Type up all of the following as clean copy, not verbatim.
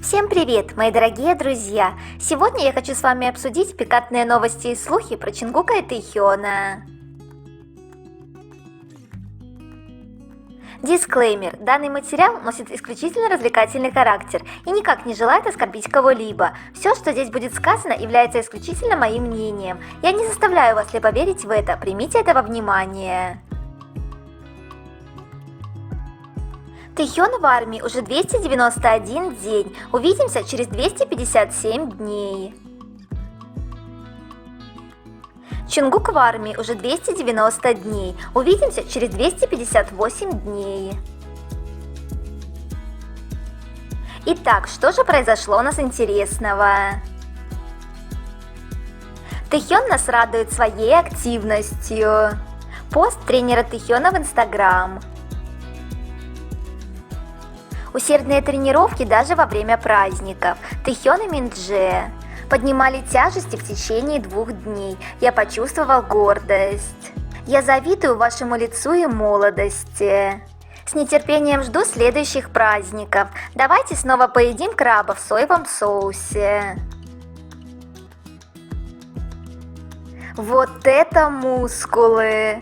Всем привет, мои дорогие друзья! Сегодня я хочу с вами обсудить пикантные новости и слухи про Чингука и Тэхёна. Дисклеймер. Данный материал носит исключительно развлекательный характер и никак не желает оскорбить кого-либо. Все, что здесь будет сказано, является исключительно моим мнением. Я не заставляю вас ли поверить в это, примите это во внимание. Тэхён в армии уже 291 день, увидимся через 257 дней. Чингук в армии уже 290 дней, увидимся через 258 дней. Итак, что же произошло у нас интересного? Тэхён нас радует своей активностью. Пост тренера Тэхёна в Инстаграм. Усердные тренировки даже во время праздников. Тэхён и Миндже поднимали тяжести в течение 2 дней. Я почувствовал гордость. Я завидую вашему лицу и молодости. С нетерпением жду следующих праздников. Давайте снова поедим краба в соевом соусе. Вот это мускулы!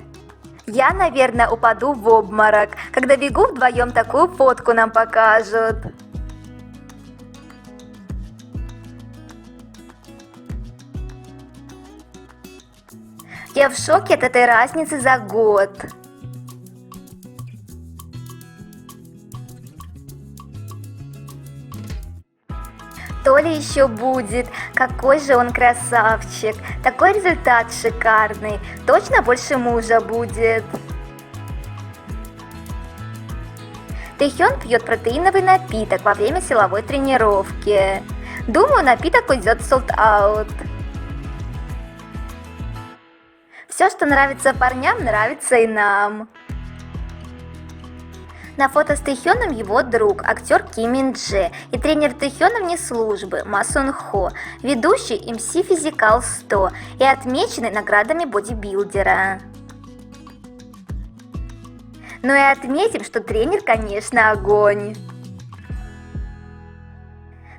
Я, наверное, упаду в обморок, когда бегу вдвоем такую фотку нам покажут. Я в шоке от этой разницы за год. То ли еще будет, какой же он красавчик, такой результат шикарный, точно больше мужа будет. Тэхён пьет протеиновый напиток во время силовой тренировки. Думаю, напиток уйдет в солд-аут. Все, что нравится парням, нравится и нам. На фото с Тэхёном его друг, актер Ким Мин Дже, и тренер Тэхёна вне службы Ма Сун Хо, ведущий MC Physical 100 и отмеченный наградами бодибилдера. Ну и отметим, что тренер, конечно, огонь.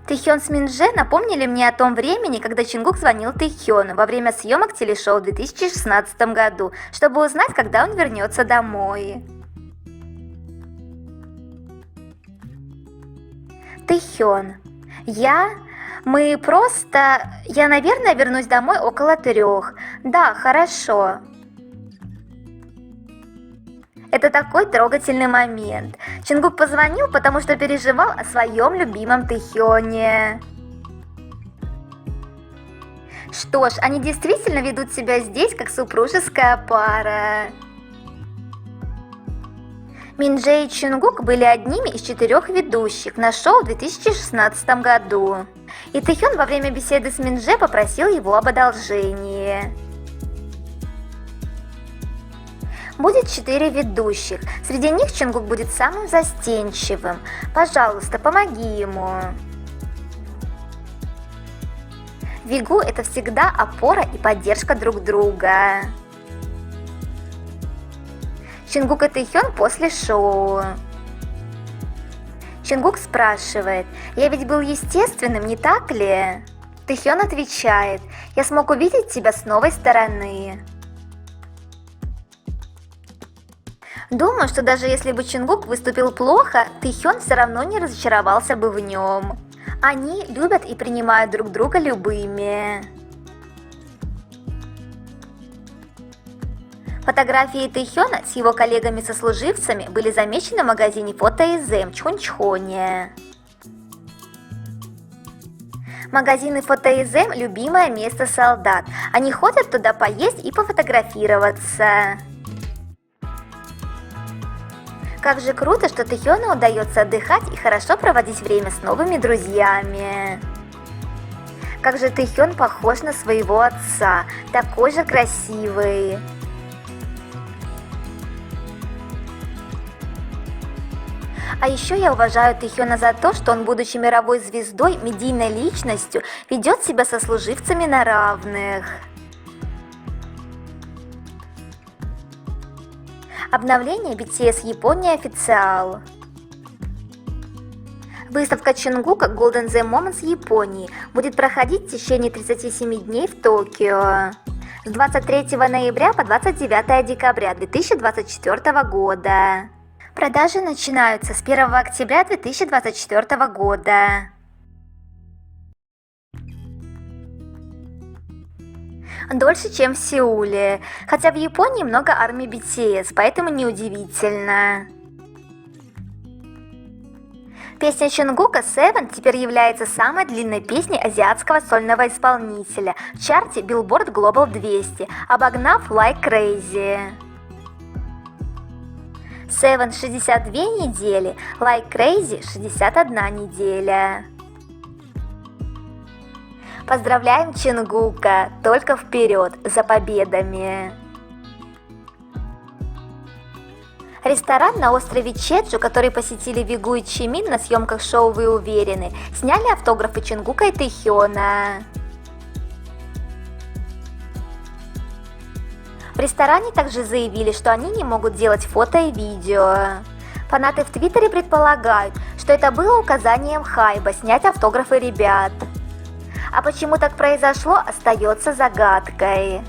Тэхён с Миндже напомнили мне о том времени, когда Чингук звонил Тэхёну во время съемок телешоу в 2016 году, чтобы узнать, когда он вернется домой. Тэхён. Я, наверное, вернусь домой около 3. Да, хорошо. Это такой трогательный момент. Чингук позвонил, потому что переживал о своем любимом Тэхёне. Что ж, они действительно ведут себя здесь как супружеская пара. Миндже и Чингук были одними из 4 ведущих на шоу в 2016 году. И Тэхён во время беседы с Миндже попросил его об одолжении. Будет 4 ведущих. Среди них Чингук будет самым застенчивым. Пожалуйста, помоги ему. Вигу – это всегда опора и поддержка друг друга. Чингук и Тэхён после шоу. Чингук спрашивает: «Я ведь был естественным, не так ли?» Тэхён отвечает: «Я смог увидеть тебя с новой стороны». Думаю, что даже если бы Чингук выступил плохо, Тэхён все равно не разочаровался бы в нем. Они любят и принимают друг друга любыми. Фотографии Тэхёна с его коллегами-сослуживцами были замечены в магазине Фото-ИЗМ в Чхунчхоне. Магазины Фото-ИЗМ – любимое место солдат. Они ходят туда поесть и пофотографироваться. Как же круто, что Тэхёну удается отдыхать и хорошо проводить время с новыми друзьями. Как же Тэхён похож на своего отца, такой же красивый. А еще я уважаю Тэхёна за то, что он, будучи мировой звездой, медийной личностью, ведет себя со служивцами на равных. Обновление BTS Япония официал. Выставка Чингука Golden The Moments Японии будет проходить в течение 37 дней в Токио с 23 ноября по 29 декабря 2024 года. Продажи начинаются с 1 октября 2024 года. Дольше, чем в Сеуле, хотя в Японии много армий BTS, поэтому неудивительно. Песня Чингука Seven теперь является самой длинной песней азиатского сольного исполнителя в чарте Billboard Global 200, обогнав Like Crazy. Seven 62 недели, Like Crazy 61 неделя. Поздравляем Чингука, только вперед, за победами! Ресторан на острове Чеджу, который посетили Вигу и Чимин на съемках шоу «Вы уверены», сняли автографы Чингука и Тэхёна. В ресторане также заявили, что они не могут делать фото и видео. Фанаты в Твиттере предполагают, что это было указанием Хайба снять автографы ребят. А почему так произошло, остается загадкой.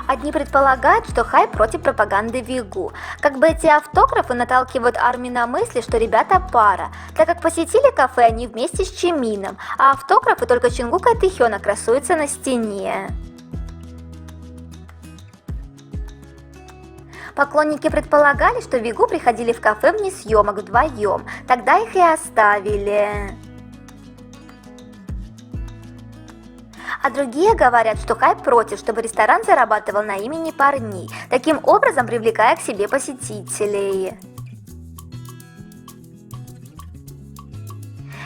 Одни предполагают, что Хайб против пропаганды Вигу. Как бы эти автографы наталкивают армию на мысли, что ребята пара, так как посетили кафе они вместе с Чимином, а автографы только Чингука и Тэхёна красуются на стене. Поклонники предполагали, что Вигу приходили в кафе вне съемок вдвоем, тогда их и оставили. А другие говорят, что Хайб против, чтобы ресторан зарабатывал на имени парней, таким образом привлекая к себе посетителей.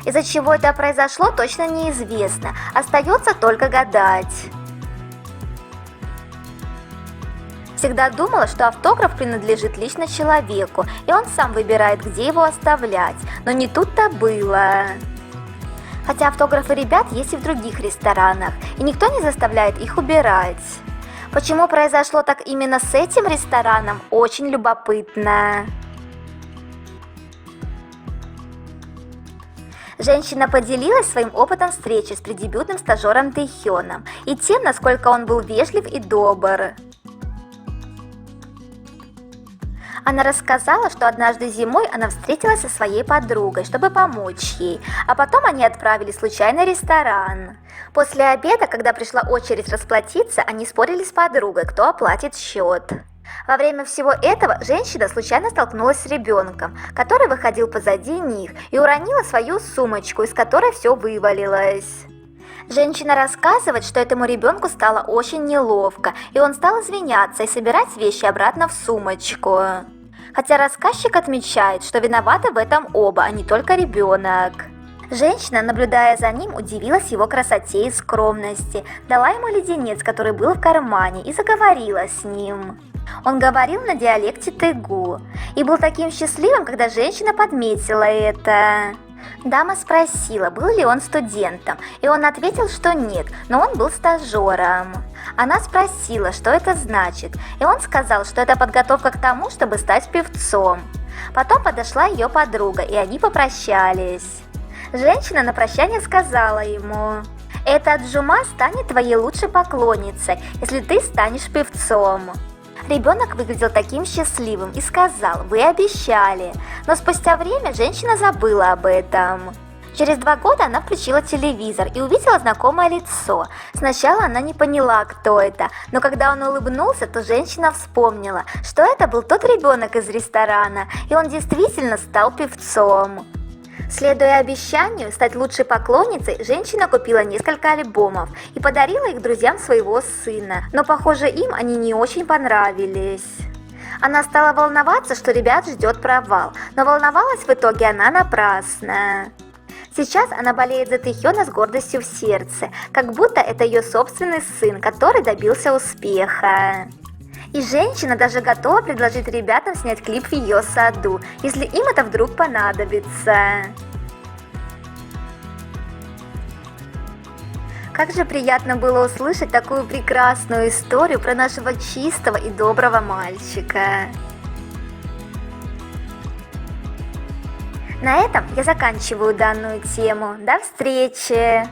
Из-за чего это произошло, точно неизвестно, остается только гадать. Всегда думала, что автограф принадлежит лично человеку, и он сам выбирает, где его оставлять, но не тут-то было. Хотя автографы ребят есть и в других ресторанах, и никто не заставляет их убирать. Почему произошло так именно с этим рестораном, очень любопытно. Женщина поделилась своим опытом встречи с преддебютным стажером Тэхёном и тем, насколько он был вежлив и добр. Она рассказала, что однажды зимой она встретилась со своей подругой, чтобы помочь ей, а потом они отправились в случайный ресторан. После обеда, когда пришла очередь расплатиться, они спорили с подругой, кто оплатит счет. Во время всего этого женщина случайно столкнулась с ребенком, который выходил позади них, и уронила свою сумочку, из которой все вывалилось. Женщина рассказывает, что этому ребенку стало очень неловко, и он стал извиняться и собирать вещи обратно в сумочку. Хотя рассказчик отмечает, что виноваты в этом оба, а не только ребенок. Женщина, наблюдая за ним, удивилась его красоте и скромности, дала ему леденец, который был в кармане, и заговорила с ним. Он говорил на диалекте тэгу и был таким счастливым, когда женщина подметила это. Дама спросила, был ли он студентом, и он ответил, что нет, но он был стажером. Она спросила, что это значит, и он сказал, что это подготовка к тому, чтобы стать певцом. Потом подошла ее подруга, и они попрощались. Женщина на прощание сказала ему: «Эта Джума станет твоей лучшей поклонницей, если ты станешь певцом». Ребенок выглядел таким счастливым и сказал: «Вы обещали». Но спустя время женщина забыла об этом. Через 2 года она включила телевизор и увидела знакомое лицо. Сначала она не поняла, кто это, но когда он улыбнулся, то женщина вспомнила, что это был тот ребенок из ресторана, и он действительно стал певцом. Следуя обещанию стать лучшей поклонницей, женщина купила несколько альбомов и подарила их друзьям своего сына, но, похоже, им они не очень понравились. Она стала волноваться, что ребят ждет провал, но волновалась в итоге она напрасно. Сейчас она болеет за Тэхёна с гордостью в сердце, как будто это ее собственный сын, который добился успеха. И женщина даже готова предложить ребятам снять клип в ее саду, если им это вдруг понадобится. Как же приятно было услышать такую прекрасную историю про нашего чистого и доброго мальчика. На этом я заканчиваю данную тему. До встречи!